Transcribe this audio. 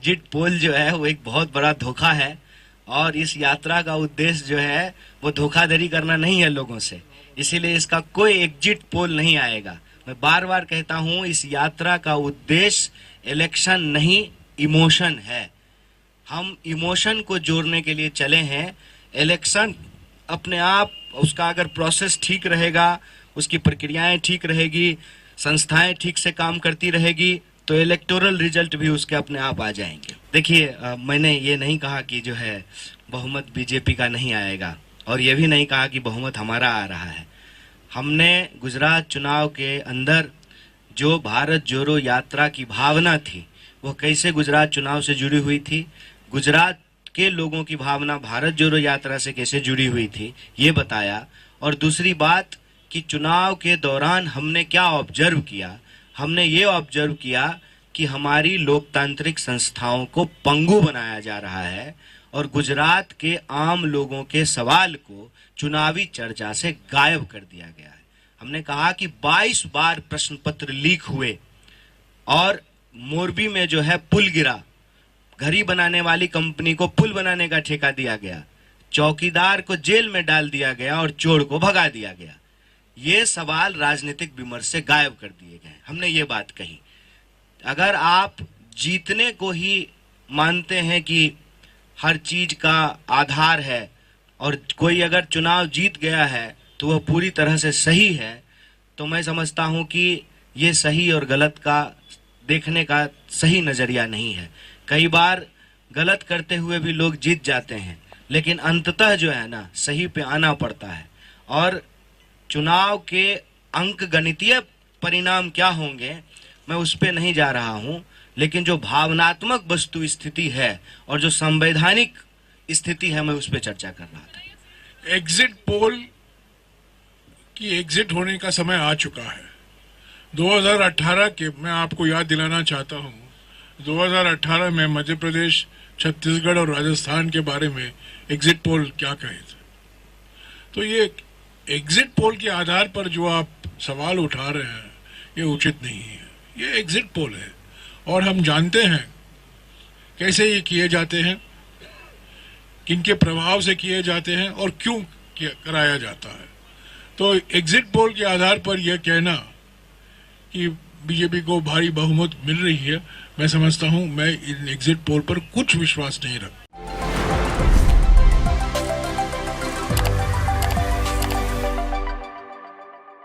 Exit poll जो है वो एक बहुत बड़ा धोखा है और इस यात्रा का उद्देश्य जो है वो धोखाधड़ी करना नहीं है लोगों से। इसीलिए इसका कोई एग्जिट पोल नहीं आएगा। मैं बार बार कहता हूं, इस यात्रा का उद्देश्य इलेक्शन नहीं, इमोशन है। हम इमोशन को जोड़ने के लिए चले हैं। इलेक्शन अपने आप, उसका अगर प्रोसेस ठीक रहेगा, उसकी प्रक्रियाएं ठीक रहेगी, संस्थाएं ठीक से काम करती रहेगी, तो इलेक्टोरल रिजल्ट भी उसके अपने आप आ जाएंगे। देखिए, मैंने ये नहीं कहा कि जो है बहुमत बीजेपी का नहीं आएगा, और ये भी नहीं कहा कि बहुमत हमारा आ रहा है। हमने गुजरात चुनाव के अंदर जो भारत जोड़ो यात्रा की भावना थी, वो कैसे गुजरात चुनाव से जुड़ी हुई थी, गुजरात के लोगों की भावना भारत जोड़ो यात्रा से कैसे जुड़ी हुई थी, ये बताया। और दूसरी बात कि चुनाव के दौरान हमने क्या ऑब्जर्व किया, हमने ये ऑब्जर्व किया कि हमारी लोकतांत्रिक संस्थाओं को पंगु बनाया जा रहा है और गुजरात के आम लोगों के सवाल को चुनावी चर्चा से गायब कर दिया गया है। हमने कहा कि 22 बार प्रश्न पत्र लीक हुए और मोरबी में जो है पुल गिरा, घड़ी बनाने वाली कंपनी को पुल बनाने का ठेका दिया गया, चौकीदार को जेल में डाल दिया गया और चोर को भगा दिया गया। ये सवाल राजनीतिक विमर्श से गायब कर दिए गए। हमने ये बात कही, अगर आप जीतने को ही मानते हैं कि हर चीज का आधार है और कोई अगर चुनाव जीत गया है तो वह पूरी तरह से सही है, तो मैं समझता हूं कि ये सही और गलत का देखने का सही नजरिया नहीं है। कई बार गलत करते हुए भी लोग जीत जाते हैं, लेकिन अंततः जो है ना, सही पे आना पड़ता है। और चुनाव के अंक गणितीय परिणाम क्या होंगे मैं उस पे नहीं जा रहा हूं, लेकिन जो भावनात्मक वस्तु स्थिति है और जो संवैधानिक स्थिति है, मैं उस पे चर्चा कर रहा था। एग्जिट पोल की एग्जिट होने का समय आ चुका है। 2018 के, मैं आपको याद दिलाना चाहता हूं, 2018 में मध्य प्रदेश, छत्तीसगढ़ और राजस्थान के बारे में एग्जिट पोल क्या कहे थे। तो ये एग्जिट पोल के आधार पर जो आप सवाल उठा रहे हैं, ये उचित नहीं है। ये एग्जिट पोल है और हम जानते हैं कैसे ये किए जाते हैं, किनके प्रभाव से किए जाते हैं और क्यों कराया जाता है। तो एग्जिट पोल के आधार पर यह कहना कि बीजेपी को भारी बहुमत मिल रही है, मैं समझता हूं, मैं इन एग्जिट पोल पर कुछ विश्वास नहीं रखता।